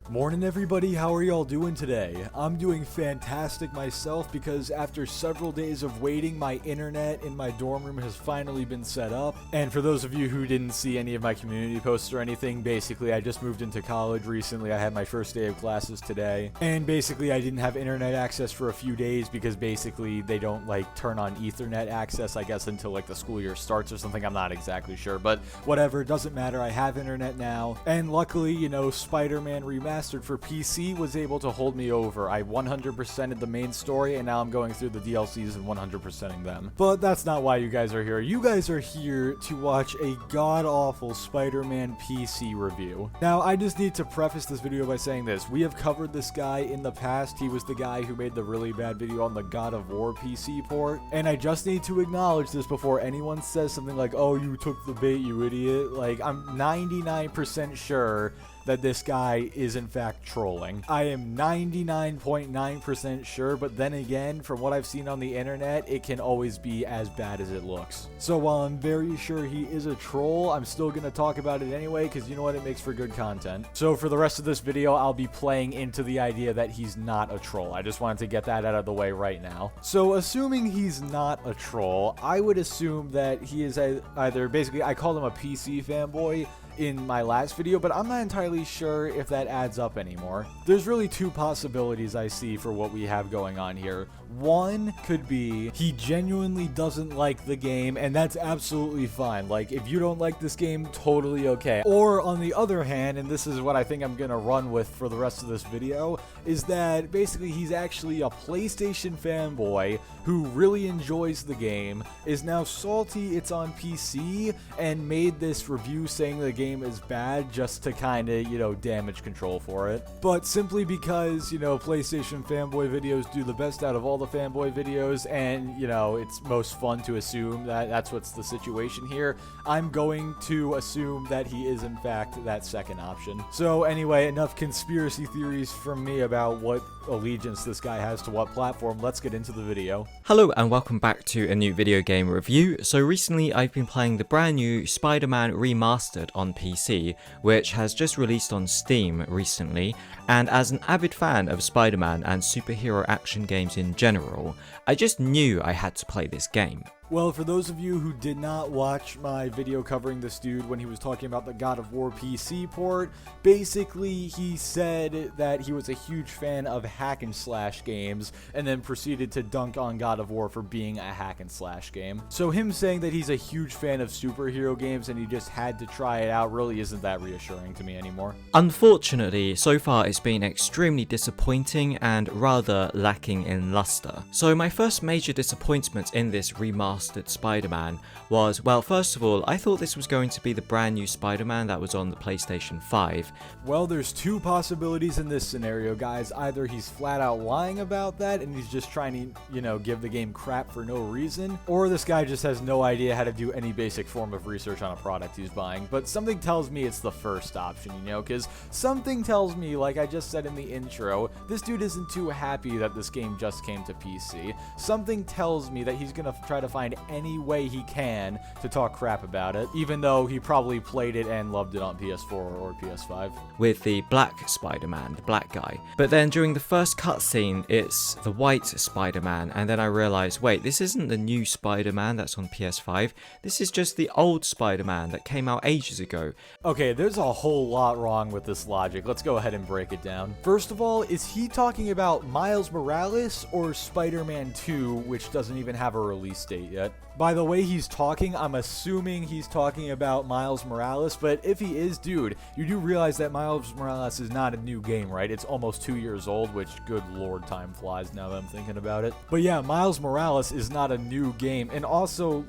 Morning everybody, how are y'all doing today? I'm doing fantastic myself because after several days of waiting, my internet in my dorm room has finally been set up. And for those of you who didn't see any of my community posts or anything, basically I just moved into college recently. I had my first day of classes today. And basically I didn't have internet access for a few days because basically they don't turn on Ethernet access, I guess, until the school year starts or something. I'm not exactly sure, but whatever, it doesn't matter. I have internet now. And luckily, Spider-Man Remastered for PC was able to hold me over. I 100%ed the main story, and now I'm going through the DLCs and 100%ing them. But that's not why you guys are here. You guys are here to watch a god-awful Spider-Man PC review. Now, I just need to preface this video by saying this. We have covered this guy in the past. He was the guy who made the really bad video on the God of War PC port, and I just need to acknowledge this before anyone says something like, oh, you took the bait, you idiot. I'm 99% sure that this guy is in fact trolling. I am 99.9% sure, but then again, from what I've seen on the internet, it can always be as bad as it looks. So while I'm very sure he is a troll, I'm still gonna talk about it anyway, because you know what, it makes for good content. So for the rest of this video, I'll be playing into the idea that he's not a troll. I just wanted to get that out of the way right now. So assuming he's not a troll, I would assume that he is either, basically, I called him a PC fanboy in my last video, but I'm not entirely sure if that adds up anymore. There's really two possibilities I see for what we have going on here. One could be he genuinely doesn't like the game, and that's absolutely fine. If you don't like this game, totally okay. Or on the other hand, and this is what I think I'm gonna run with for the rest of this video, is that basically he's actually a PlayStation fanboy who really enjoys the game, is now salty it's on PC, and made this review saying the game is bad just to kind of, damage control for it. But simply because, PlayStation fanboy videos do the best out of all the fanboy videos, and, it's most fun to assume that that's what's the situation here, I'm going to assume that he is in fact that second option. So anyway, enough conspiracy theories from me about what allegiance this guy has to what platform. Let's get into the video. Hello and welcome back to a new video game review. So recently I've been playing the brand new Spider-Man Remastered on PC, which has just released on Steam recently, and as an avid fan of Spider-Man and superhero action games in general, I just knew I had to play this game. Well, for those of you who did not watch my video covering this dude when he was talking about the God of War PC port, basically he said that he was a huge fan of hack and slash games, and then proceeded to dunk on God of War for being a hack and slash game. So him saying that he's a huge fan of superhero games and he just had to try it out really isn't that reassuring to me anymore. Unfortunately, so far it's been extremely disappointing and rather lacking in luster. So my first major disappointment in this remastered Spider-Man was, well, first of all, I thought this was going to be the brand new Spider-Man that was on the PlayStation 5. Well, there's two possibilities in this scenario, guys. Either he's flat out lying about that and he's just trying to, give the game crap for no reason, or this guy just has no idea how to do any basic form of research on a product he's buying. But something tells me it's the first option, because something tells me, like I just said in the intro, this dude isn't too happy that this game just came to PC. Something tells me that he's gonna try to find any way he can to talk crap about it, even though he probably played it and loved it on PS4 or PS5. With the black Spider-Man, the black guy. But then during the first cutscene, it's the white Spider-Man, and then I realized, wait, this isn't the new Spider-Man that's on PS5, this is just the old Spider-Man that came out ages ago. Okay, there's a whole lot wrong with this logic. Let's go ahead and break it down. First of all, is he talking about Miles Morales or Spider-Man 2, which doesn't even have a release date yet? By the way he's talking, I'm assuming he's talking about Miles Morales, but if he is, dude, you do realize that Miles Morales is not a new game, right? It's almost 2 years old, which, good lord, time flies now that I'm thinking about it. But yeah, Miles Morales is not a new game, and also,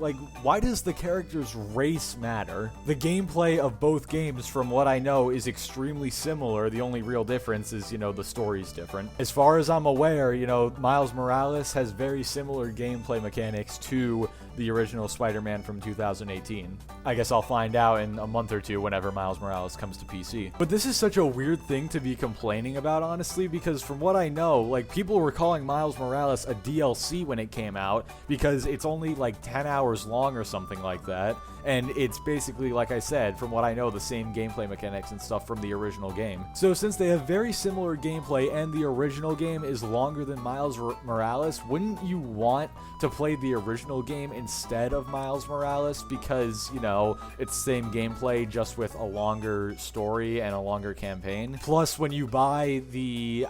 why does the character's race matter? The gameplay of both games, from what I know, is extremely similar. The only real difference is, the story's different. As far as I'm aware, Miles Morales has very similar gameplay mechanics to the original Spider-Man from 2018. I guess I'll find out in a month or two whenever Miles Morales comes to PC. But this is such a weird thing to be complaining about, honestly, because from what I know, people were calling Miles Morales a DLC when it came out because it's only 10 hours long or something like that. and it's basically, like I said, from what I know, the same gameplay mechanics and stuff from the original game. So since they have very similar gameplay and the original game is longer than Miles Morales, wouldn't you want to play the original game instead of Miles Morales? Because, you know, it's the same gameplay just with a longer story and a longer campaign. Plus, when you buy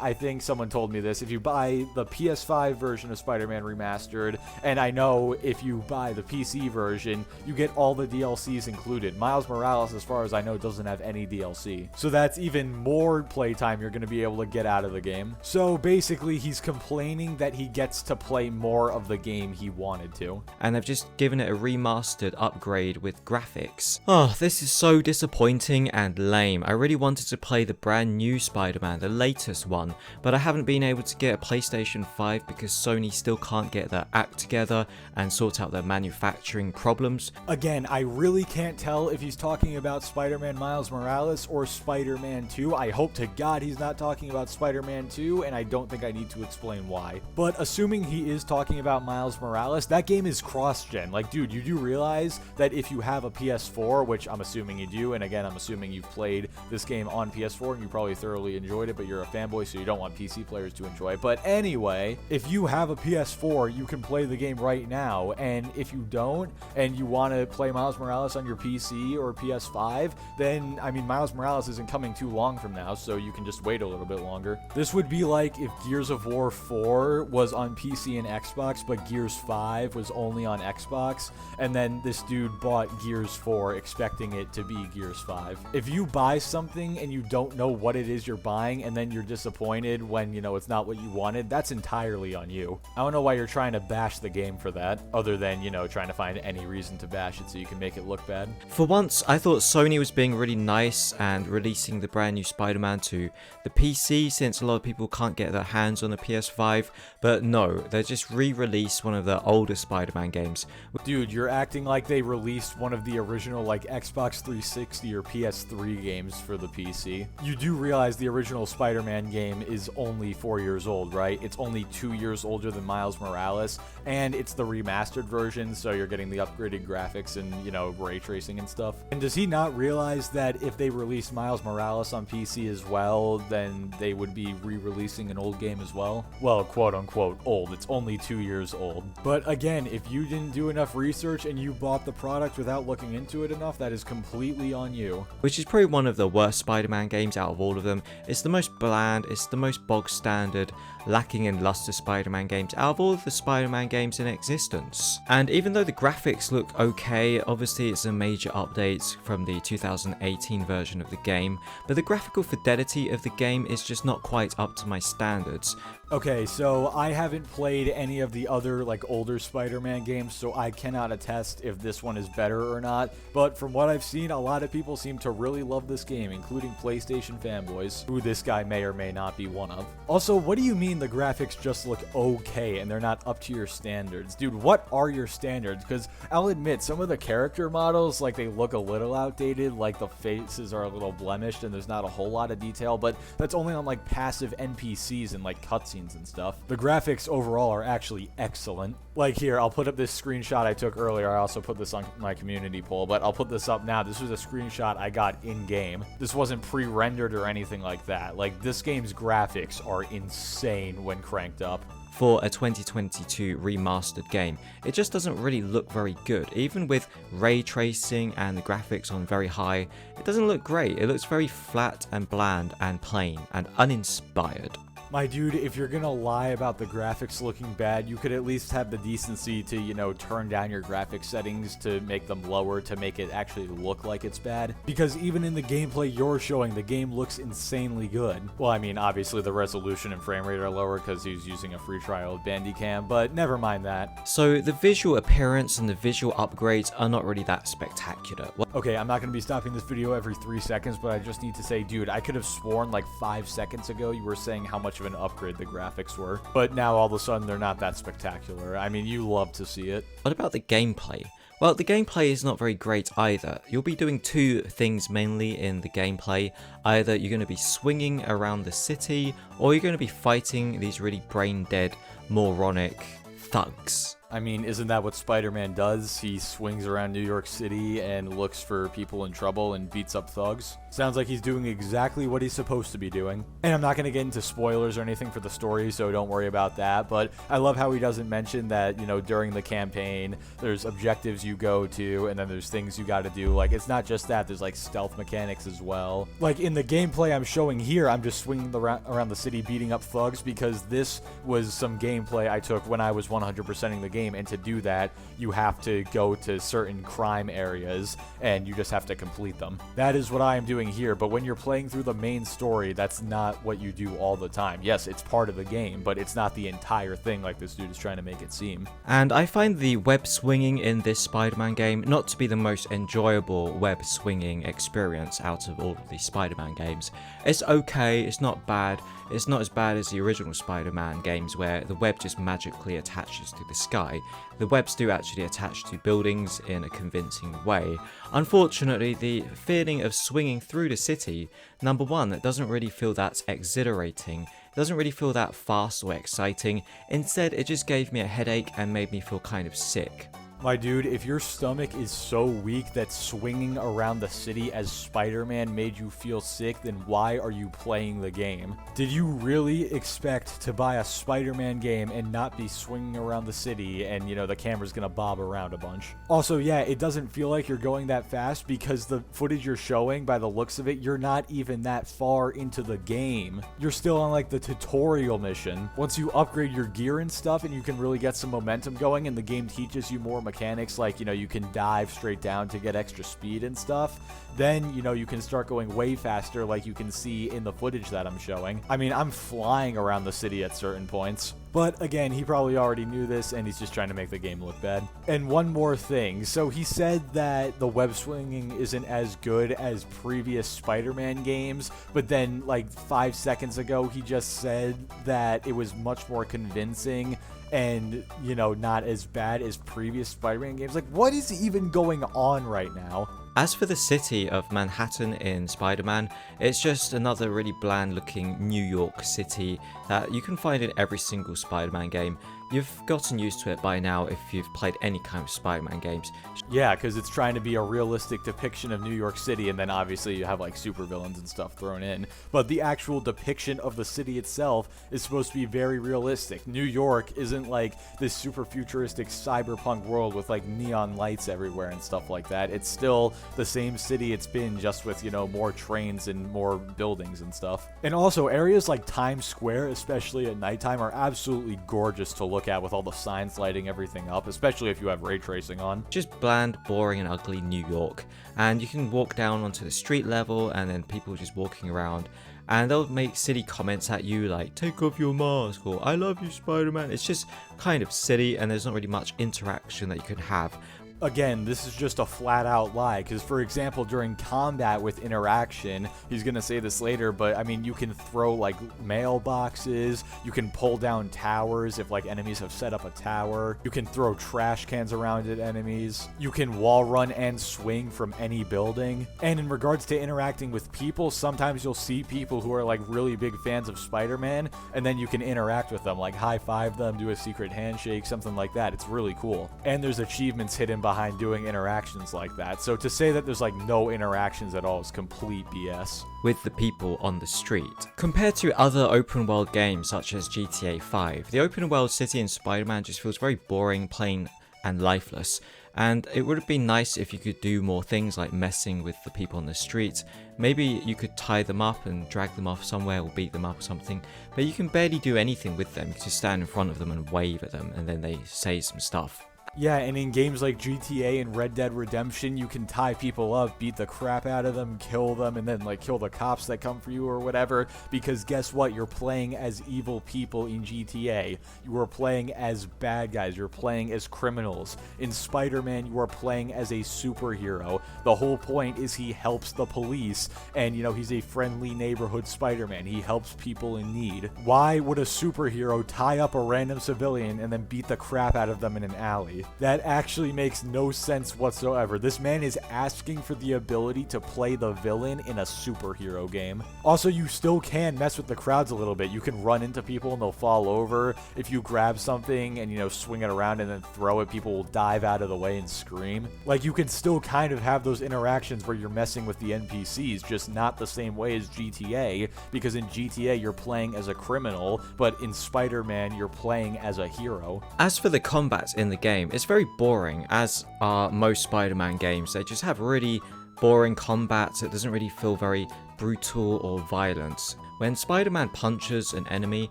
I think someone told me this, if you buy the PS5 version of Spider-Man Remastered, and I know if you buy the PC version, you get all the DLCs included. Miles Morales, as far as I know, doesn't have any DLC. So that's even more playtime you're going to be able to get out of the game. So basically, he's complaining that he gets to play more of the game he wanted to. And they've just given it a remastered upgrade with graphics. Oh, this is so disappointing and lame. I really wanted to play the brand new Spider-Man, the latest one, but I haven't been able to get a PlayStation 5 because Sony still can't get their act together and sort out their manufacturing problems. Again, I really can't tell if he's talking about Spider-Man Miles Morales or Spider-Man 2. I hope to God he's not talking about Spider-Man 2, and I don't think I need to explain why. But assuming he is talking about Miles Morales, that game is cross-gen. Like, dude, you do realize that if you have a PS4, which I'm assuming you do, and again, I'm assuming you've played this game on PS4 and you probably thoroughly enjoyed it, but you're a fanboy, so you don't want PC players to enjoy it. But anyway, if you have a PS4, you can play the game right now, and if you don't, and you want to play Miles Morales on your PC or PS5, then, I mean, Miles Morales isn't coming too long from now, so you can just wait a little bit longer. This would be like if Gears of War 4 was on PC and Xbox, but Gears 5 was only on Xbox, and then this dude bought Gears 4 expecting it to be Gears 5. If you buy something and you don't know what it is you're buying, and then you're disappointed when, you know, it's not what you wanted, that's entirely on you. I don't know why you're trying to bash the game for that, other than, you know, trying to find any reason to bash it so you can make it look bad. For once, I thought Sony was being really nice and releasing the brand new Spider-Man to the PC, since a lot of people can't get their hands on a PS5, but no, they just re-released one of the older Spider-Man games. Dude, you're acting like they released one of the original, like, Xbox 360 or PS3 games for the PC. You do realize the original Spider-Man game is only 4 years old, right? It's only 2 years older than Miles Morales, and it's the remastered version, so you're getting the upgraded graphics and, you know, ray tracing and stuff. And does he not realize that if they released Miles Morales on PC as well, then they would be re-releasing an old game as well? Well, quote-unquote old. It's only 2 years old. But again, if you didn't do enough research and you bought the product without looking into it enough, that is completely on you. Which is probably one of the worst Spider-Man games out of all of them. It's the most bland, it's the most bog standard, lacking in luster Spider-Man games out of all of the Spider-Man games in existence. And even though the graphics look okay, obviously it's a major update from the 2018 version of the game, but the graphical fidelity of the game is just not quite up to my standards. Okay, so I haven't played any of the other, like, older Spider-Man games, so I cannot attest if this one is better or not, but from what I've seen, a lot of people seem to really love this game, including PlayStation fanboys, who this guy may or may not be one of. Also, what do you mean the graphics just look okay and they're not up to your standards? Dude, what are your standards? Because I'll admit, some of the character models, like, they look a little outdated, like the faces are a little blemished and there's not a whole lot of detail, but that's only on, like, passive NPCs and, like, cutscenes and stuff. The graphics overall are actually excellent. Like, here, I'll put up this screenshot I took earlier. I also put this on my community poll, but I'll put this up now. This was a screenshot I got in-game. This wasn't pre-rendered or anything like that. Like, this game's graphics are insane when cranked up. For a 2022 remastered game, it just doesn't really look very good. Even with ray tracing and the graphics on very high, it doesn't look great. It looks very flat and bland and plain and uninspired. My dude, if you're gonna lie about the graphics looking bad, you could at least have the decency to, you know, turn down your graphics settings to make them lower to make it actually look like it's bad. Because even in the gameplay you're showing, the game looks insanely good. Well, I mean, obviously the resolution and frame rate are lower because he's using a free trial of Bandicam, but never mind that. So the visual appearance and the visual upgrades are not really that spectacular. Okay, I'm not gonna be stopping this video every 3 seconds, but I just need to say, dude, I could have sworn like 5 seconds ago you were saying how much of an upgrade the graphics were, but now all of a sudden they're not that spectacular. I mean, you love to see it. What about the gameplay? Well, the gameplay is not very great either. You'll be doing two things mainly in the gameplay. Either you're going to be swinging around the city, or you're going to be fighting these really brain-dead, moronic thugs. I mean, isn't that what Spider-Man does? He swings around New York City and looks for people in trouble and beats up thugs. Sounds like he's doing exactly what he's supposed to be doing. And I'm not going to get into spoilers or anything for the story, so don't worry about that. But I love how he doesn't mention that, you know, during the campaign, there's objectives you go to, and then there's things you got to do. Like, it's not just that. There's, like, stealth mechanics as well. Like, in the gameplay I'm showing here, I'm just swinging around the city beating up thugs because this was some gameplay I took when I was 100%ing the game. And to do that, you have to go to certain crime areas and you just have to complete them. That is what I am doing here, but when you're playing through the main story, that's not what you do all the time. Yes, it's part of the game, but it's not the entire thing like this dude is trying to make it seem. And I find the web swinging in this Spider-Man game not to be the most enjoyable web swinging experience out of all of these Spider-Man games. It's okay, it's not bad. It's not as bad as the original Spider-Man games where the web just magically attaches to the sky. The webs do actually attach to buildings in a convincing way. Unfortunately, the feeling of swinging through the city, number one, it doesn't really feel that exhilarating. It doesn't really feel that fast or exciting. Instead, it just gave me a headache and made me feel kind of sick. My dude, if your stomach is so weak that swinging around the city as Spider-Man made you feel sick, then why are you playing the game? Did you really expect to buy a Spider-Man game and not be swinging around the city and, you know, the camera's gonna bob around a bunch? Also, yeah, it doesn't feel like you're going that fast because the footage you're showing, by the looks of it, you're not even that far into the game. You're still on, like, the tutorial mission. Once you upgrade your gear and stuff and you can really get some momentum going and the game teaches you more mechanics, like, you know, you can dive straight down to get extra speed and stuff, then, you know, you can start going way faster like you can see in the footage that I'm showing. I mean, I'm flying around the city at certain points. But again, he probably already knew this and he's just trying to make the game look bad. And one more thing. So he said that the web swinging isn't as good as previous Spider-Man games, but then like 5 seconds ago, he just said that it was much more convincing and, you know, not as bad as previous Spider-Man games. Like, what is even going on right now? As for the city of Manhattan in Spider-Man, it's just another really bland looking New York City that you can find in every single Spider-Man game. You've gotten used to it by now if you've played any kind of Spider-Man games. Yeah, because it's trying to be a realistic depiction of New York City, and then obviously you have like supervillains and stuff thrown in. But the actual depiction of the city itself is supposed to be very realistic. New York isn't like this super futuristic cyberpunk world with like neon lights everywhere and stuff like that. It's still the same city it's been, just with, you know, more trains and more buildings and stuff. And also areas like Times Square, especially at nighttime, are absolutely gorgeous to look at with all the signs lighting everything up, especially if you have ray tracing on. Just bland, boring and ugly New York. And you can walk down onto the street level and then people just walking around and they'll make silly comments at you like, take off your mask, or I love you, Spider-Man. It's just kind of silly and there's not really much interaction that you can have. Again, this is just a flat out lie, because for example, during combat with interaction, he's gonna say this later, but I mean, you can throw like mailboxes, you can pull down towers if like enemies have set up a tower, you can throw trash cans around at enemies, you can wall run and swing from any building. And in regards to interacting with people, sometimes you'll see people who are like really big fans of Spider-Man, and then you can interact with them, like high five them, do a secret handshake, something like that. It's really cool. And there's achievements hidden behind doing interactions like that. So to say that there's like no interactions at all is complete BS. With the people on the street. Compared to other open world games such as GTA 5, the open world city in Spider-Man just feels very boring, plain and lifeless. And it would have been nice if you could do more things like messing with the people on the street. Maybe you could tie them up and drag them off somewhere or beat them up or something, but you can barely do anything with them. You can just stand in front of them and wave at them and then they say some stuff. Yeah, and in games like GTA and Red Dead Redemption, you can tie people up, beat the crap out of them, kill them, and then like kill the cops that come for you or whatever, because guess what? You're playing as evil people in GTA. You are playing as bad guys. You're playing as criminals. In Spider-Man, you are playing as a superhero. The whole point is he helps the police, and you know, he's a friendly neighborhood Spider-Man. He helps people in need. Why would a superhero tie up a random civilian and then beat the crap out of them in an alley? That actually makes no sense whatsoever. This man is asking for the ability to play the villain in a superhero game. Also, you still can mess with the crowds a little bit. You can run into people and they'll fall over. If you grab something and, swing it around and then throw it, people will dive out of the way and scream. Like, you can still kind of have those interactions where you're messing with the NPCs, just not the same way as GTA, because in GTA you're playing as a criminal, but in Spider-Man you're playing as a hero. As for the combat in the game, it's very boring, as are most Spider-Man games. They just have really boring combat. It doesn't really feel very brutal or violent. When Spider-Man punches an enemy,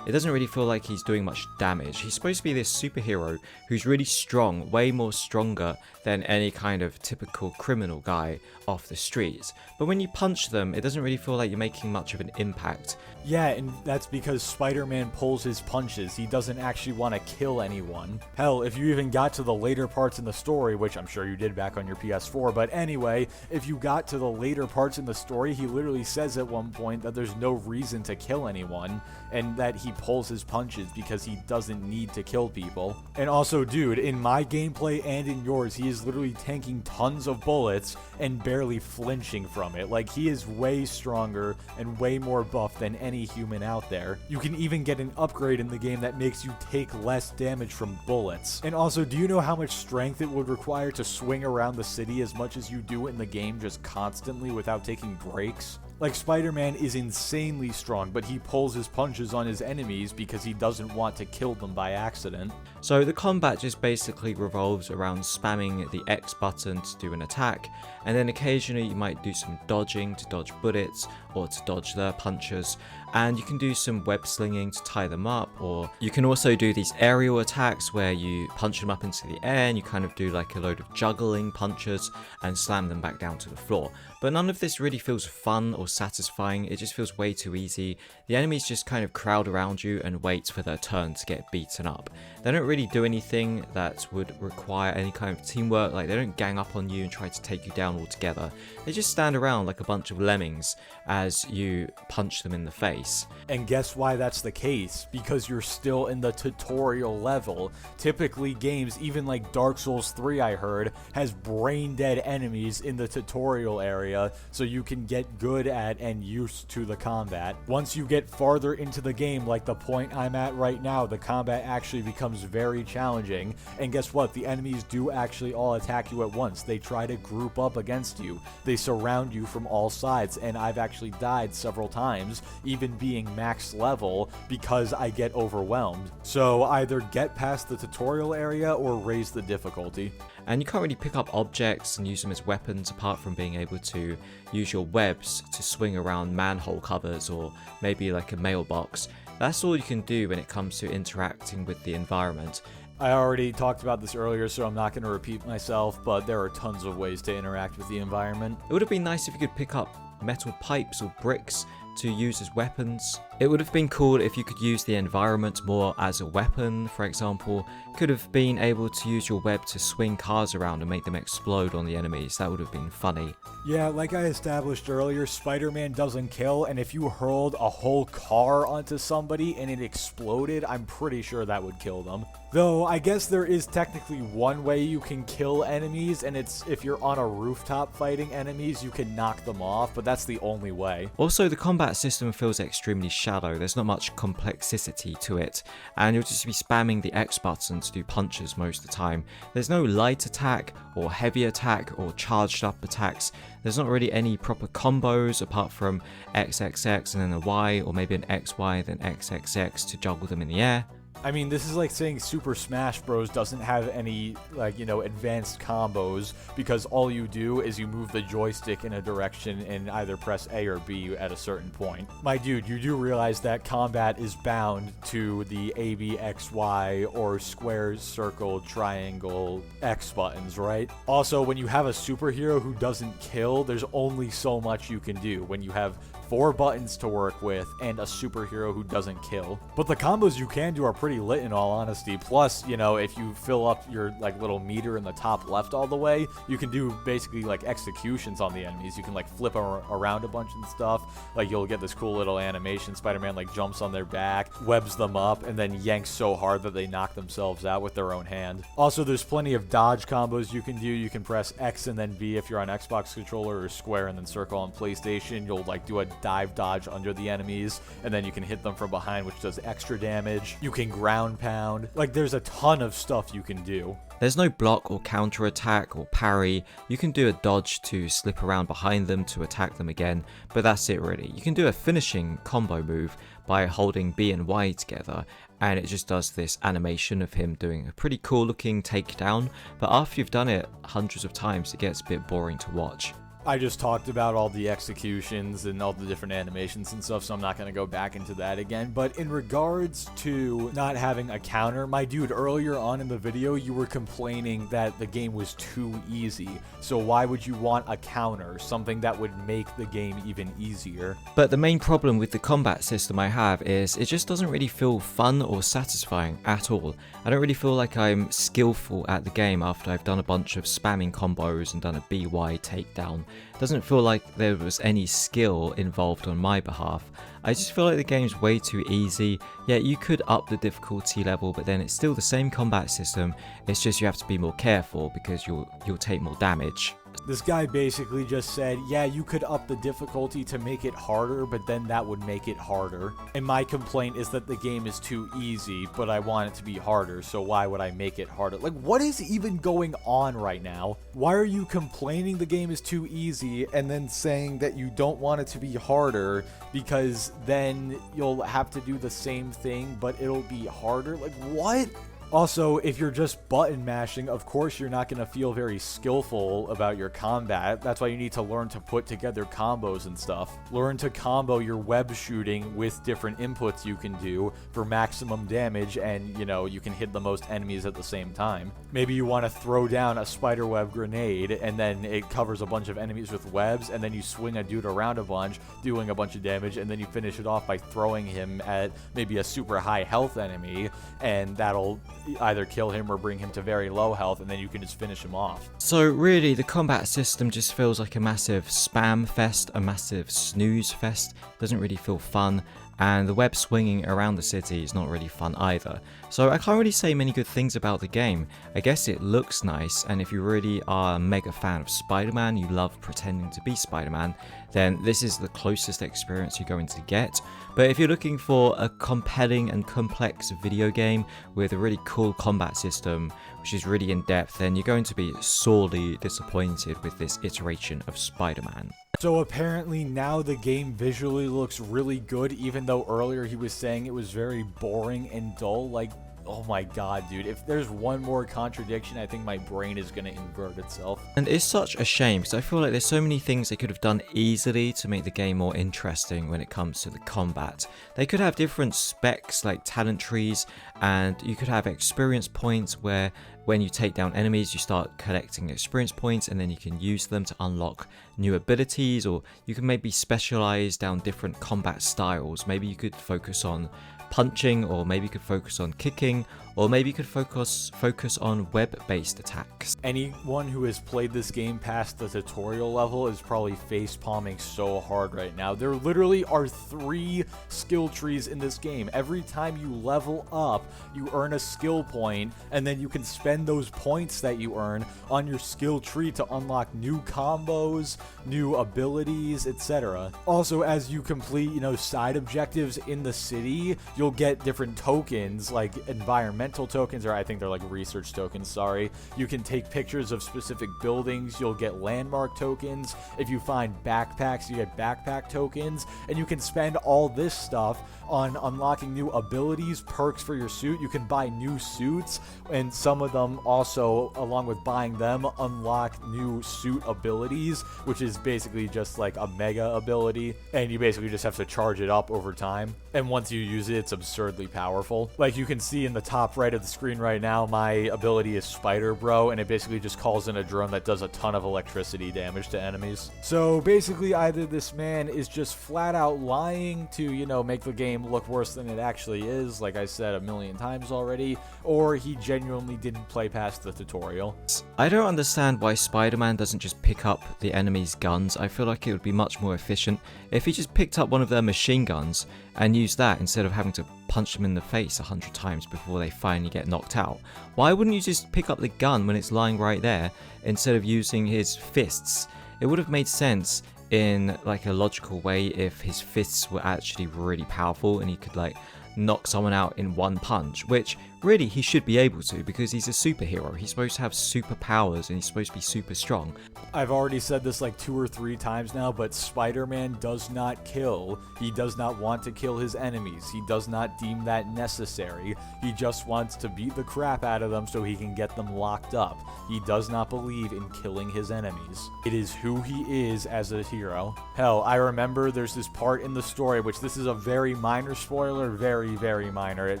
it doesn't really feel like he's doing much damage. He's supposed to be this superhero who's really strong, way more stronger than any kind of typical criminal guy off the streets. But when you punch them, it doesn't really feel like you're making much of an impact. Yeah, and that's because Spider-Man pulls his punches. He doesn't actually want to kill anyone. Hell, if you even got to the later parts in the story, which I'm sure you did back on your PS4, but anyway, if you got to the later parts in the story, he literally says at one point that there's no reason to kill anyone, and that he pulls his punches because he doesn't need to kill people. And also, dude, in my gameplay and in yours, he is literally tanking tons of bullets and barely flinching from it. Like, he is way stronger and way more buff than any human out there. You can even get an upgrade in the game that makes you take less damage from bullets. And also, do you know how much strength it would require to swing around the city as much as you do in the game just constantly without taking breaks? Like, Spider-Man is insanely strong, but he pulls his punches on his enemies because he doesn't want to kill them by accident. So the combat just basically revolves around spamming the X button to do an attack, and then occasionally you might do some dodging to dodge bullets or to dodge their punches, and you can do some web slinging to tie them up, or you can also do these aerial attacks where you punch them up into the air and you kind of do like a load of juggling punches and slam them back down to the floor. But none of this really feels fun or satisfying. It just feels way too easy. The enemies just kind of crowd around you and wait for their turn to get beaten up. They don't really do anything that would require any kind of teamwork. Like, they don't gang up on you and try to take you down altogether. They just stand around like a bunch of lemmings as you punch them in the face. And guess why that's the case? Because you're still in the tutorial level. Typically, games, even like Dark Souls 3 I heard, has brain dead enemies in the tutorial area, so you can get good at and used to the combat. Once you get farther into the game, like the point I'm at right now, the combat actually becomes very challenging. And guess what? The enemies do actually all attack you at once. They try to group up against you. They surround you from all sides, and I've actually died several times, even being max level, because I get overwhelmed. So either get past the tutorial area or raise the difficulty. And you can't really pick up objects and use them as weapons apart from being able to use your webs to swing around manhole covers or maybe like a mailbox. That's all you can do when it comes to interacting with the environment. I already talked about this earlier, so I'm not going to repeat myself, but there are tons of ways to interact with the environment. It would have been nice if you could pick up metal pipes or bricks to use as weapons. It would have been cool if you could use the environment more as a weapon. For example, could have been able to use your web to swing cars around and make them explode on the enemies. That would have been funny. Yeah, like I established earlier, Spider-Man doesn't kill, and if you hurled a whole car onto somebody and it exploded, I'm pretty sure that would kill them. Though, I guess there is technically one way you can kill enemies, and it's if you're on a rooftop fighting enemies, you can knock them off, but that's the only way. Also, the combat system feels extremely shallow. There's not much complexity to it, and you'll just be spamming the X button to do punches most of the time. There's no light attack, or heavy attack, or charged up attacks. There's not really any proper combos apart from XXX and then a Y, or maybe an XY then XXX to juggle them in the air. I mean, this is like saying Super Smash Bros. Doesn't have any, advanced combos, because all you do is you move the joystick in a direction and either press A or B at a certain point. My dude, you do realize that combat is bound to the A, B, X, Y, or square, circle, triangle, X buttons, right? Also, when you have a superhero who doesn't kill, there's only so much you can do. When you have 4 buttons to work with, and a superhero who doesn't kill. But the combos you can do are pretty lit in all honesty. Plus, you know, if you fill up your like little meter in the top left all the way, you can do basically like executions on the enemies. You can like flip around a bunch and stuff. Like you'll get this cool little animation. Spider-Man like jumps on their back, webs them up, and then yanks so hard that they knock themselves out with their own hand. Also, there's plenty of dodge combos you can do. You can press X and then B if you're on Xbox controller, or square and then circle on PlayStation. You'll like do a dive dodge under the enemies, and then you can hit them from behind, which does extra damage. You can ground pound. Like there's a ton of stuff you can do. There's no block or counter attack or parry. You can do a dodge to slip around behind them to attack them again, but that's it really. You can do a finishing combo move by holding B and Y together, and it just does this animation of him doing a pretty cool looking takedown, but after you've done it hundreds of times, it gets a bit boring to watch. I just talked about all the executions and all the different animations and stuff, so I'm not going to go back into that again. But in regards to not having a counter, my dude, earlier on in the video, you were complaining that the game was too easy. So why would you want a counter, something that would make the game even easier? But the main problem with the combat system I have is it just doesn't really feel fun or satisfying at all. I don't really feel like I'm skillful at the game after I've done a bunch of spamming combos and done a BY takedown. It doesn't feel like there was any skill involved on my behalf. I just feel like the game's way too easy. Yeah, you could up the difficulty level, but then it's still the same combat system. It's just you have to be more careful because you'll take more damage. This guy basically just said, yeah, you could up the difficulty to make it harder, but then that would make it harder. And my complaint is that the game is too easy, but I want it to be harder, so why would I make it harder? Like, what is even going on right now? Why are you complaining the game is too easy and then saying that you don't want it to be harder because then you'll have to do the same thing, but it'll be harder? Like, what? Also, if you're just button mashing, of course you're not going to feel very skillful about your combat. That's why you need to learn to put together combos and stuff. Learn to combo your web shooting with different inputs you can do for maximum damage, and, you know, you can hit the most enemies at the same time. Maybe you want to throw down a spiderweb grenade, and then it covers a bunch of enemies with webs, and then you swing a dude around a bunch, doing a bunch of damage, and then you finish it off by throwing him at maybe a super high health enemy, and that'll either kill him or bring him to very low health, and then you can just finish him off. So really, the combat system just feels like a massive spam fest, a massive snooze fest. Doesn't really feel fun, and the web swinging around the city is not really fun either. So I can't really say many good things about the game. I guess it looks nice, and if you really are a mega fan of Spider-Man, you love pretending to be Spider-Man, then this is the closest experience you're going to get. But if you're looking for a compelling and complex video game with a really cool combat system, which is really in-depth, then you're going to be sorely disappointed with this iteration of Spider-Man. So apparently now the game visually looks really good, even though earlier he was saying it was very boring and dull. Like, oh my god, dude. If there's one more contradiction, I think my brain is going to invert itself. And it's such a shame, because I feel like there's so many things they could have done easily to make the game more interesting when it comes to the combat. They could have different specs like talent trees, and you could have experience points where when you take down enemies, you start collecting experience points, and then you can use them to unlock new abilities, or you can maybe specialize down different combat styles. Maybe you could focus on punching, or maybe you could focus on kicking, or maybe you could focus on web-based attacks. Anyone who has played this game past the tutorial level is probably face-palming so hard right now. There literally are 3 skill trees in this game. Every time you level up, you earn a skill point, and then you can spend those points that you earn on your skill tree to unlock new combos, new abilities, etc. Also, as you complete, side objectives in the city, you'll get different tokens, like environmental tokens, or I think they're like research tokens, sorry. You can take pictures of specific buildings, you'll get landmark tokens. If you find backpacks, you get backpack tokens, and you can spend all this stuff on unlocking new abilities, perks for your suit. You can buy new suits, and some of them also, along with buying them, unlock new suit abilities, which is basically just like a mega ability, and you basically just have to charge it up over time. And once you use it, it's absurdly powerful. Like you can see in the top right of the screen right now, my ability is Spider Bro, and it basically just calls in a drone that does a ton of electricity damage to enemies. So basically, either this man is just flat out lying to, you know, make the game look worse than it actually is, like I said a million times already, or he genuinely didn't play past the tutorial. I don't understand why Spider-Man doesn't just pick up the enemy's guns. I feel like it would be much more efficient if he just picked up one of their machine guns and used that instead of having to punch them in the face 100 times before they finally get knocked out. Why wouldn't you just pick up the gun when it's lying right there instead of using his fists? It would have made sense in like a logical way if his fists were actually really powerful and he could like knock someone out in one punch, which really he should be able to because he's a superhero. He's supposed to have superpowers and he's supposed to be super strong. I've already said this like 2 or 3 times now, but Spider-Man does not kill. He does not want to kill his enemies. He does not deem that necessary. He just wants to beat the crap out of them so he can get them locked up. He does not believe in killing his enemies. It is who he is as a hero. Hell, I remember there's this part in the story, which this is a very minor spoiler, very, very minor. It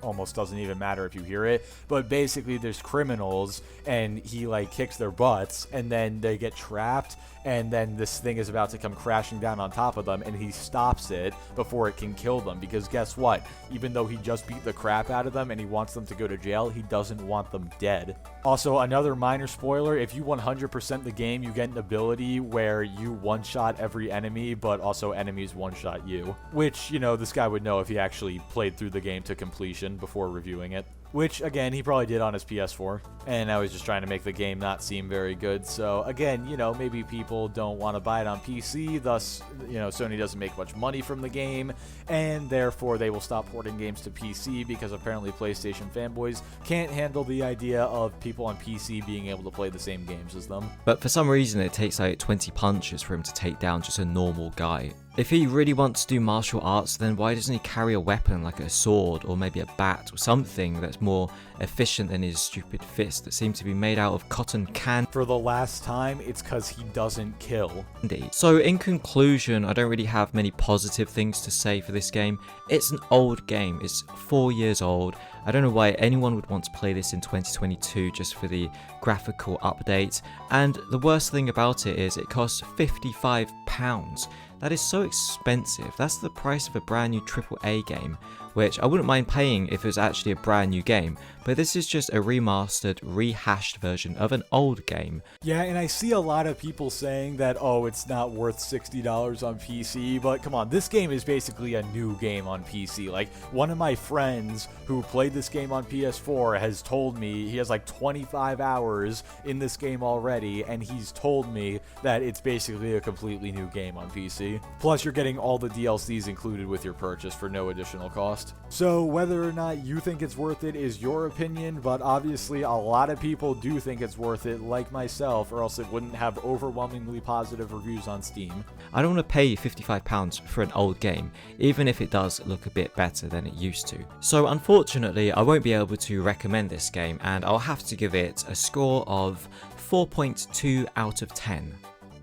almost doesn't even matter if you hear it, but basically there's criminals and he like kicks their butts and then they get trapped and then this thing is about to come crashing down on top of them and he stops it before it can kill them, because guess what? Even though he just beat the crap out of them and he wants them to go to jail, he doesn't want them dead. Also, another minor spoiler, if you 100% the game, you get an ability where you one-shot every enemy, but also enemies one-shot you. Which, you know, this guy would know if he actually played through the game to completion before reviewing it. Which, again, he probably did on his PS4. And I was just trying to make the game not seem very good. So, again, you know, maybe people don't want to buy it on PC. Thus, you know, Sony doesn't make much money from the game. And therefore, they will stop porting games to PC because apparently PlayStation fanboys can't handle the idea of people on PC being able to play the same games as them. But for some reason, it takes like 20 punches for him to take down just a normal guy. If he really wants to do martial arts, then why doesn't he carry a weapon like a sword or maybe a bat or something that's more efficient than his stupid fist that seem to be made out of cotton candy? For the last time, it's because he doesn't kill. So in conclusion, I don't really have many positive things to say for this game. It's an old game. It's 4 years old. I don't know why anyone would want to play this in 2022 just for the graphical update. And the worst thing about it is it costs £55. That is so expensive. That's the price of a brand new AAA game, which I wouldn't mind paying if it was actually a brand new game, but this is just a remastered, rehashed version of an old game. Yeah, and I see a lot of people saying that, oh, it's not worth $60 on PC, but come on, this game is basically a new game on PC. Like, one of my friends who played this game on PS4 has told me he has like 25 hours in this game already, and he's told me that it's basically a completely new game on PC. Plus, you're getting all the DLCs included with your purchase for no additional cost. So, whether or not you think it's worth it is your opinion, but obviously a lot of people do think it's worth it, like myself, or else it wouldn't have overwhelmingly positive reviews on Steam. I don't want to pay £55 for an old game, even if it does look a bit better than it used to. So unfortunately, I won't be able to recommend this game, and I'll have to give it a score of 4.2 out of 10.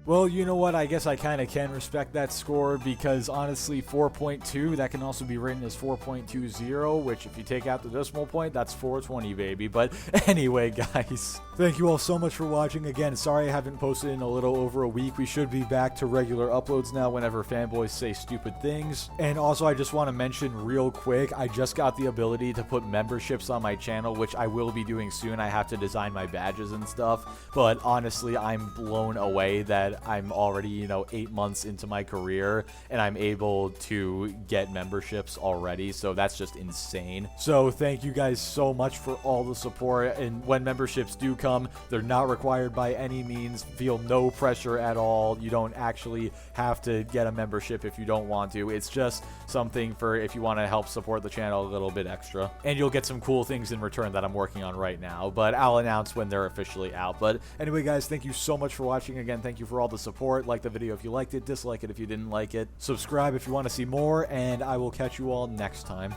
Well, you know what, I guess I kind of can respect that score, because honestly 4.2, that can also be written as 4.20, which if you take out the decimal point, that's 420, baby. But anyway, guys, thank you all so much for watching. Again, sorry I haven't posted in a little over a week. We should be back to regular uploads now whenever fanboys say stupid things. And also, I just want to mention real quick, I just got the ability to put memberships on my channel, which I will be doing soon. I have to design my badges and stuff, but honestly, I'm blown away that I'm already, you know, 8 months into my career and I'm able to get memberships already, so that's just insane. So thank you guys so much for all the support, and when memberships do come, they're not required by any means. Feel no pressure at all. You don't actually have to get a membership if you don't want to. It's just something for if you want to help support the channel a little bit extra, and you'll get some cool things in return that I'm working on right now, but I'll announce when they're officially out. But anyway, guys, thank you so much for watching. Again, thank you for all the support. Like the video if you liked it, dislike it if you didn't like it, subscribe if you want to see more, and I will catch you all next time.